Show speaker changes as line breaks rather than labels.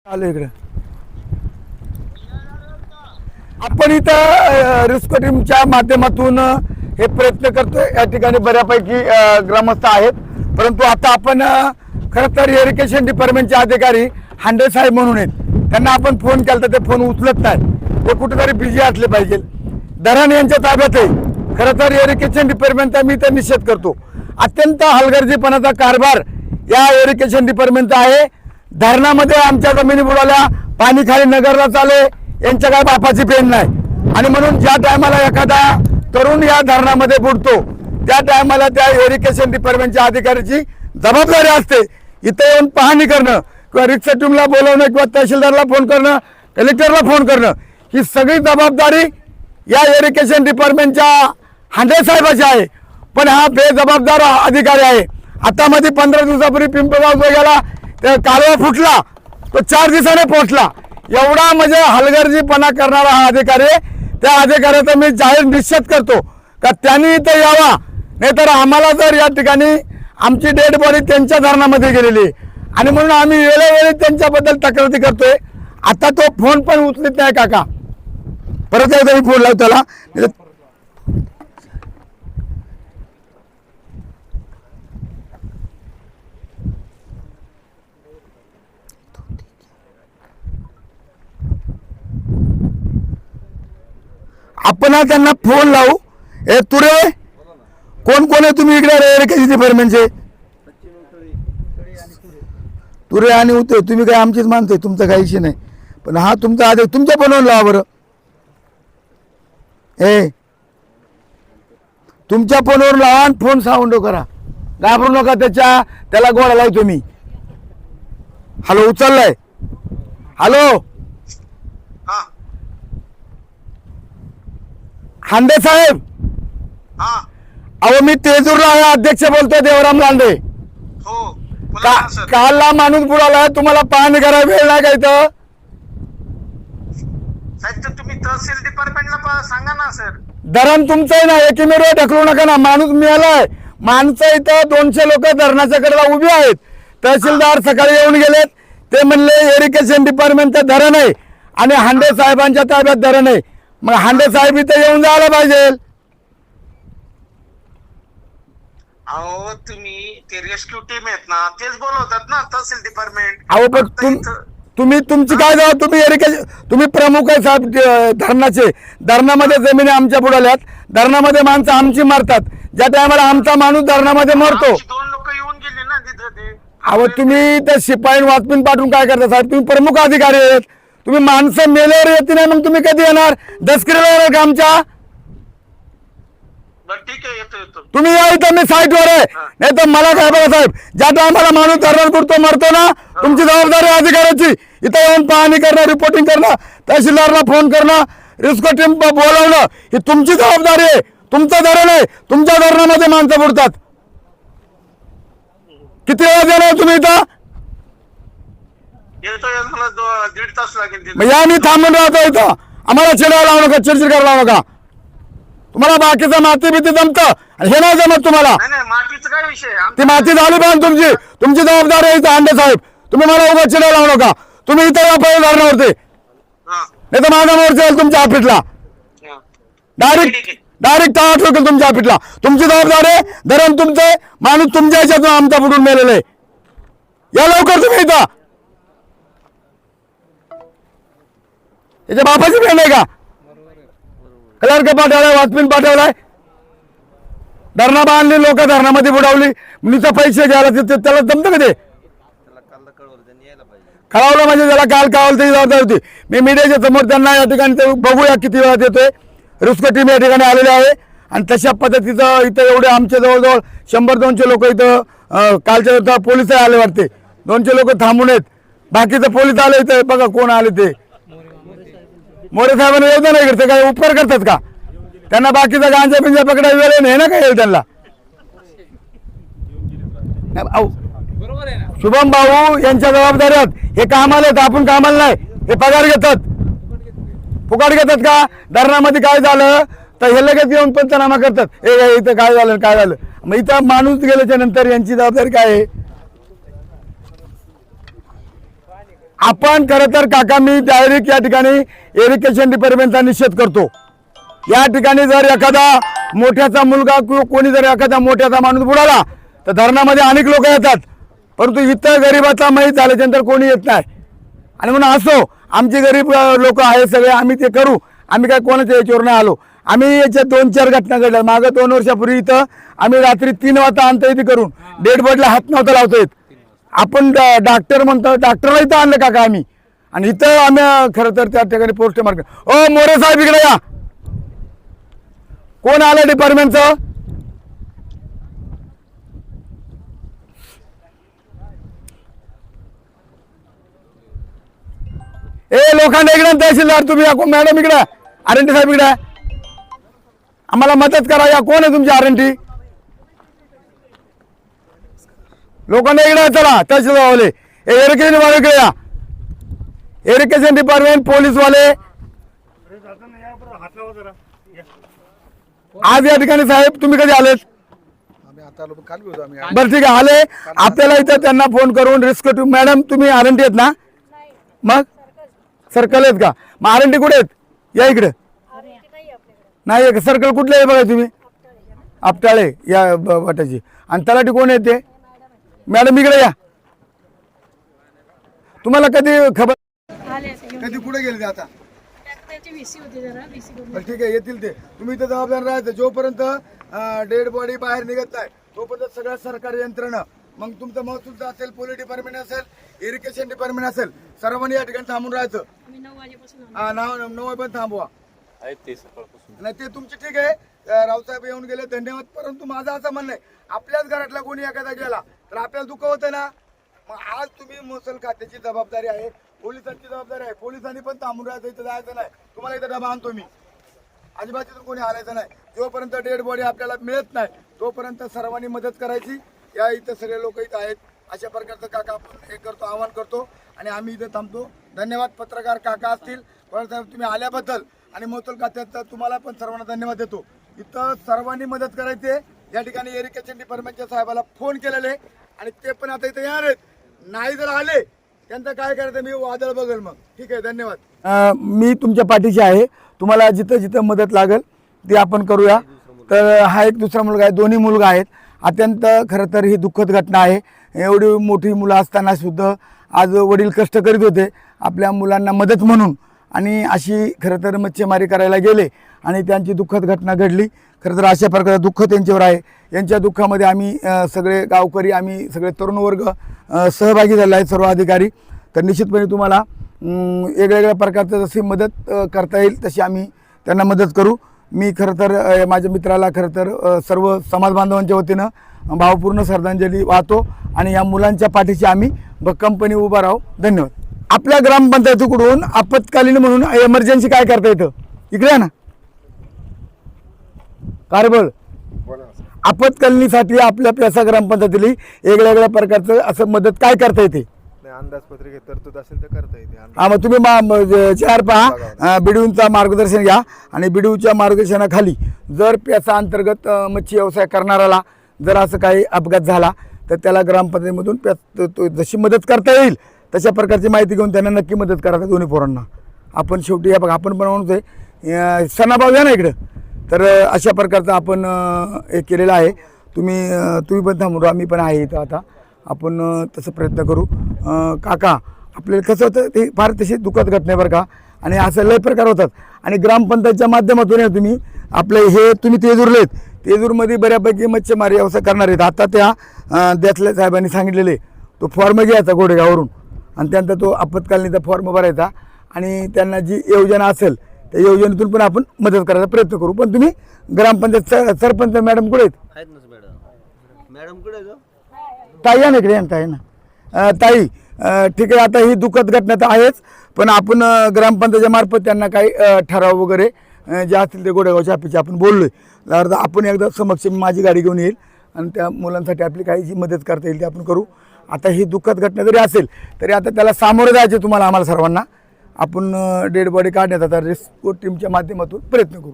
आलो इकडे आपण इथं रिस्क टीमच्या माध्यमातून हे प्रयत्न करतोय। या ठिकाणी बऱ्यापैकी ग्रामस्थ आहेत, परंतु आता आपण खरं तर इरिगेशन डिपार्टमेंटचे अधिकारी हांडे साहेब म्हणून आहेत, त्यांना आपण फोन केला तर ते फोन उचलत नाहीत, ते कुठेतरी बिझी असले पाहिजे। धरण यांच्या ताब्यात आहे। खरं तर इरिगेशन डिपार्टमेंटचा मी तर निषेध करतो। अत्यंत हलगर्जीपणाचा कारभार या इरिगेशन डिपार्टमेंटचा आहे। धरणामध्ये आमच्या जमिनी बुडाल्या, पाणी खाली नगरला चाले, यांच्या काय बापाची पेन नाही। आणि म्हणून ज्या टायमाला एखादा तरुण या धरणामध्ये बुडतो त्या टायमाला त्या इरिगेशन डिपार्टमेंटच्या अधिकाऱ्याची जबाबदारी असते इथे येऊन पाहणी करणं किंवा रिक्षा टीमला बोलवणं किंवा तहसीलदारला फोन करणं, कलेक्टरला फोन करणं, ही सगळी जबाबदारी या इरिगेशन डिपार्टमेंटच्या हांडे साहेबाची आहे। पण हा बेजबाबदार अधिकारी आहे। आता मध्ये 15 दिवसापूर्वी पिंपळगाव जो गेला त्या कालवा फुटला, तो 4 दिवसाने पोहोचला। एवढा म्हणजे हलगर्जीपणा करणारा हा अधिकारी, त्या अधिकाऱ्याचा मी जाहीर निषेध करतो का त्यांनी इथं यावा, नाहीतर आम्हाला जर या ठिकाणी आमची डेड बॉडी त्यांच्या धरणामध्ये गेलेली आणि म्हणून आम्ही वेळोवेळी त्यांच्याबद्दल तक्रारी करतोय। आता तो फोन पण उचलत नाही काका, परत एकदा मी फोन लावतो त्याला। आपण त्यांना फोन लावू। ए तुरे, कोण कोण आहे तुम्ही इकडे इरिगेशन डिपार्टमेंटचे? तुरे आणि उतरे, तुम्ही काय आमचीच मानतोय, तुमचं काही विषय नाही। पण हा तुमचा आदेश तुमच्या फोनवर लावा बरं। ए तुमच्या फोनवर लावा आणि फोन साऊंड करा, घाबरू नका, त्याला गोळा लावतो मी। हॅलो, उचललाय? हॅलो हांडे साहेब, अहो मी तेजूरला अध्यक्ष बोलतोय, देवराम लांडे। कालला माणूस बुडाला, तुम्हाला पाहणी करायला वेळ नाही का इथं?
तुम्ही तहसील डिपार्टमेंटला सांगा ना सर।
धरण तुमचं आहे ना, एकीमेव ढकलू नका ना। माणूस मिळालाय, माणसं इथं 200 लोक धरणाच्या कडेला उभी आहेत। तहसीलदार सकाळी येऊन गेलेत, ते म्हणले इरिगेशन डिपार्टमेंटचं धरण आहे आणि हांडे साहेबांच्या ताब्यात धरण आहे। मग हांडे साहेब इथं येऊन जायला पाहिजे।
अहो तुम्ही ते रेस्क्यू टीम आहेत ना, तेच बोलवतात ना तहसील डिपार्टमेंट।
अहो पण तुम्ही तुमची काय जाऊ, तुम्ही इरिगेशन, तुम्ही प्रमुख आहे साहेब धरणाचे। धरणामध्ये जमिनी आमच्या बुडाल्यात, धरणामध्ये माणसं आमची मरतात, ज्या टायमाला आमचा माणूस धरणामध्ये मरतो।
2 लोक येऊन गेले ना तिथं ते।
अहो तुम्ही त्या शिपाई वाचपीन पाठवून काय करता साहेब? तुम्ही प्रमुख अधिकारी आहेत, तुम्ही माणसं मेल्यावर येते नाही, मग तुम्ही कधी येणार? दसकिरीला येणार का आमच्या?
ठीक आहे, येतो।
तुम्ही या इथं, मी साईटवर आहे। नाही तर मला काय बघा साहेब, ज्या टायमाला माणूस धरण बुडतो मरतो ना, तुमची जबाबदारी अधिकाऱ्याची इथं येऊन पाहणी करणं, रिपोर्टिंग करणं, तहसीलदारला फोन करणं, रिस्क टीम बोलावणं, ही तुमची जबाबदारी आहे। तुमचं धरण आहे, तुमच्या धरणामध्ये माणसं बुडतात। किती वेळा देणार तुम्ही इथं?
येतो, मला 1.5 तास लागेल।
मग या, मी थांबून राहतो इथं, आम्हाला चिडायला लावू नका, चिडचिड करायला लावू नका। तुम्हाला बाकीचं माती भीती जमतं आणि हे नाही जमत तुम्हाला।
नाही, मातीचा काय विषय?
ती माती झाली पाहिजे तुमची जबाबदारी आहे इथं हांडे साहेब। तुम्ही मला उभं चिडायला लावू नका, तुम्ही इथं या पहिले धरणावरती, नाही तर माझा मोर्चा येईल तुमच्या ऑफिसला, डायरेक्ट टाळा ठोकेल तुमच्या ऑफिसला। तुमची जबाबदारी आहे, धरण तुमचं, माणूस तुमच्या ह्याच्यातून आमचा बुडून मेलेलं आहे। या लवकर तुम्ही इथं। याच्या बापाची फ्रेंड आहे का? क्लर्क पाठवलाय, वाचपीन पाठवलाय, धरणा बांधली, लोक धरणामध्ये बुडावली, नुसतं पैसे घ्यायला त्याला जमतं का? ते कळवलं म्हणजे त्याला काल कळवलं त्याची जबाबदारी होती। मी मीडियाच्या समोर त्यांना या ठिकाणी ते बघूया किती वेळात येतोय। रिस्क टीम या ठिकाणी आलेली आहे आणि तशा पद्धतीचं इथं एवढे आमच्या जवळजवळ 100-200 लोक इथं, कालच्या पोलिस आले वाटते, 200 लोक थांबून आहेत, बाकीचे पोलीस आले इथे। बघा कोण आले ते, मोरे साहेबांना येऊ नाही करते काय, उपकार करतात का? त्यांना बाकीचा गांजा पिंजा पकडायला वेळ नाही ना काय येईल त्यांना? शुभम भाऊ यांच्या जबाबदाऱ्यात हे कामाला आहेत, आपण कामाला नाही। हे पगार घेतात, फुकाट घेतात का? धरणामध्ये काय झालं तर हे लगेच येऊन पंचनामा करतात, हे इथं काय झालं काय झालं। मग इथं माणूस गेल्याच्या नंतर यांची जबाबदारी काय आहे? आपण खरं तर काका मी डायरेक्ट या ठिकाणी इरिगेशन डिपार्टमेंटचा निषेध करतो। या ठिकाणी जर एखादा मोठ्याचा मुलगा किंवा कोणी जर एखादा मोठ्याचा माणूस बुडाला तर धरणामध्ये अनेक लोक येतात, परंतु इथं गरीबाचा माहीत झाल्याच्यानंतर कोणी येत नाही। आणि म्हणून असो आमचे गरीब लोक आहे सगळे, आम्ही ते करू, आम्ही काय कोणाच्या याच्यावर नाही आलो। आम्ही याच्या 2-4 घटना घडल्या मागं 2 वर्षापूर्वी इथं आम्ही रात्री 3 वाजता आणतो इथे करून डेड बॉडीला हात नव्हता लावतो येत। आपण डॉक्टर म्हणतो, डॉक्टरला इथं आणलं काका आम्ही, आणि इथं आम्ही खरं तर त्या ठिकाणी पोस्ट मार्क। ओ मोरे साहेब इकडे या, कोण आलं डिपार्टमेंटचं? ए लोखंडे इकडे, तहसीलदार तुम्ही या, मॅडम इकडे, आरएनटी साहेब इकडे, आम्हाला मदत करा। या कोण आहे तुमची आरएनटी? लोखंडे इकडे चला, तहसीलदार वाले, इरिगेशन वाले इकडे या, इरिगेशन डिपार्टमेंट पोलीस वाले आज या ठिकाणी। साहेब तुम्ही कधी आलेत? बरं ठीक आहे, आले आपल्याला इथं त्यांना फोन करून रिस्क टू मॅडम तुम्ही आरएनटी आहेत ना? मग सर्कल आहेत का? मग आरएनटी कुठे आहेत? या इकडे नाही, सर्कल कुठले आहे बघा तुम्ही? आपटाळे या वाटाची। आणि तलाठी कोण येते? मॅडम इकडे या। तुम्हाला कधी खबर कधी कुठे गेले ते आता? ठीक आहे, येतील ते, तुम्ही इथं जबाबदार राहायचं। जोपर्यंत डेड बॉडी बाहेर निघत नाही तोपर्यंत सगळ्या सरकारी यंत्रणा, मग तुमचं महसूलचं असेल, पोलीस डिपार्टमेंट असेल, इरिगेशन डिपार्टमेंट असेल, सर्वांनी या ठिकाणी थांबून राहायचं। 9 वाजेपर्यंत थांबवा। नाही ते तुमची ठीक आहे, रावसाहेब येऊन गेले धन्यवाद, परंतु माझं असं म्हणणं आहे आपल्याच घरातला कोणी एखादा गेला तर आपल्याला दुःख होतं ना। मग आज तुम्ही महसूल खात्याची जबाबदारी आहे, पोलिसांची जबाबदारी आहे, पोलिसांनी पण थांबून राहायचं, इथं जायचं नाही। तुम्हाला इथं डबा आणतो मी, अजिबात इथून कोणी हालायचं नाही। जोपर्यंत डेड बॉडी आपल्याला मिळत नाही तोपर्यंत सर्वांनी मदत करायची। या इथं सगळे लोक इथं आहेत, अशा प्रकारचं काका आपण हे करतो, आवाहन करतो आणि आम्ही इथं थांबतो। धन्यवाद पत्रकार काका असतील, साहेब तुम्ही आल्याबद्दल, आणि महसूल खात्याचा तुम्हाला पण सर्वांना धन्यवाद देतो। इथं सर्वांनी मदत करायची। या ठिकाणी इरिगेशन डिपार्टमेंटच्या साहेबाला फोन केलेले आणि ते पण आता इथे येणार आहेत, नाही जर आले त्यांचं काय करायचं मी वादळ बघेल मग। ठीक आहे, धन्यवाद। मी तुमच्या पाठीशी आहे, तुम्हाला जिथं जिथं मदत लागेल ते आपण करूया। तर हा एक दुसरा मुलगा आहे, दोन्ही मुलगा आहेत। अत्यंत खरं तर ही दुःखद घटना आहे। एवढी मोठी मुलं असताना सुद्धा आज वडील कष्ट करीत होते आपल्या मुलांना मदत म्हणून, आणि अशी खरं तर मच्छीमारी करायला गेले आणि त्यांची दुःखद घटना घडली। खरं तर अशा प्रकारचं दुःख त्यांच्यावर आहे। यांच्या दुःखामध्ये आम्ही सगळे गावकरी, आम्ही सगळे तरुण वर्ग सहभागी झाले आहेत, सर्व अधिकारी। तर निश्चितपणे तुम्हाला वेगवेगळ्या प्रकारचं जशी मदत करता येईल तशी आम्ही त्यांना मदत करू। मी खरं तर माझ्या मित्राला खरं तर सर्व समाज बांधवांच्या वतीनं भावपूर्ण श्रद्धांजली वाहतो आणि या मुलांच्या पाठीशी आम्ही भक्कमपणे उभा राहू। धन्यवाद। आपल्या ग्रामपंचायतीकडून आपत्कालीन म्हणून इमर्जन्सी काय करता येतं? इकडे ना कारबळ आपत्कालीनसाठी आपल्या प्यासा ग्रामपंचायतीला वेगळ्या वेगळ्या प्रकारचं असं मदत काय करता येते?
अंदाजपत्रिकेत तरतूद असेल तर करता येते।
हा, मग तुम्ही चार पहा, बिडूंचा मार्गदर्शन घ्या आणि बिडूच्या मार्गदर्शनाखाली जर प्यासा अंतर्गत मच्छी व्यवसाय करणाऱ्याला जर असं काही अपघात झाला तर त्याला ग्रामपंचायतीमधून जशी मदत करता येईल तशा प्रकारची माहिती घेऊन त्यांना नक्की मदत करा दोन्ही पोरांना। आपण शेवटी या बघा आपण पण म्हणतोय सणाभाव या ना इकडं, तर अशा प्रकारचं आपण हे केलेलं आहे। तुम्ही पण थांबून राहा, मी पण आहे इथं आता, आपण तसं प्रयत्न करू। काका आपल्याला कसं होतं ते फार तशी दुःखद घटना बरं का, आणि असं लय प्रकार होतात। आणि ग्रामपंचायतच्या माध्यमातून तुम्ही आपले हे तुम्ही तेजूरलेत, तेजूरमध्ये बऱ्यापैकी मच्छीमारी व्यवसाय करणार आहेत। आता त्या देसले साहेबांनी सांगितलेले तो फॉर्म घ्यायचा गोडेगावरून आणि त्यांचा तो आपत्कालीनचा फॉर्म भरायचा आणि त्यांना जी योजना असेल त्या योजनेतून पण आपण मदत करायचा प्रयत्न करू। पण तुम्ही ग्रामपंचायत सरपंच मॅडम कुठे आहेत?
मॅडम कुठे
ताई आहे ना इकडे, ताई ना ताई, ठीक आहे। आता ही दुःखद घटना तर आहेच, पण आपण ग्रामपंचायतीच्या मार्फत त्यांना काही ठराव वगैरे जे असतील ते गोडेगावच्या ऑफिसचे आपण बोललोय। तर आपण एकदा समक्ष माझी गाडी घेऊन येईल आणि त्या मुलांसाठी आपली काही जी मदत करता येईल ती आपण करू। आता ही दुःखद घटना जरी असेल तरी आता त्याला सामोरं जायचे तुम्हाला आम्हाला सर्वांना। आपण डेड बॉडी काढण्याचा रेस्क्यू टीमच्या माध्यमातून प्रयत्न करू।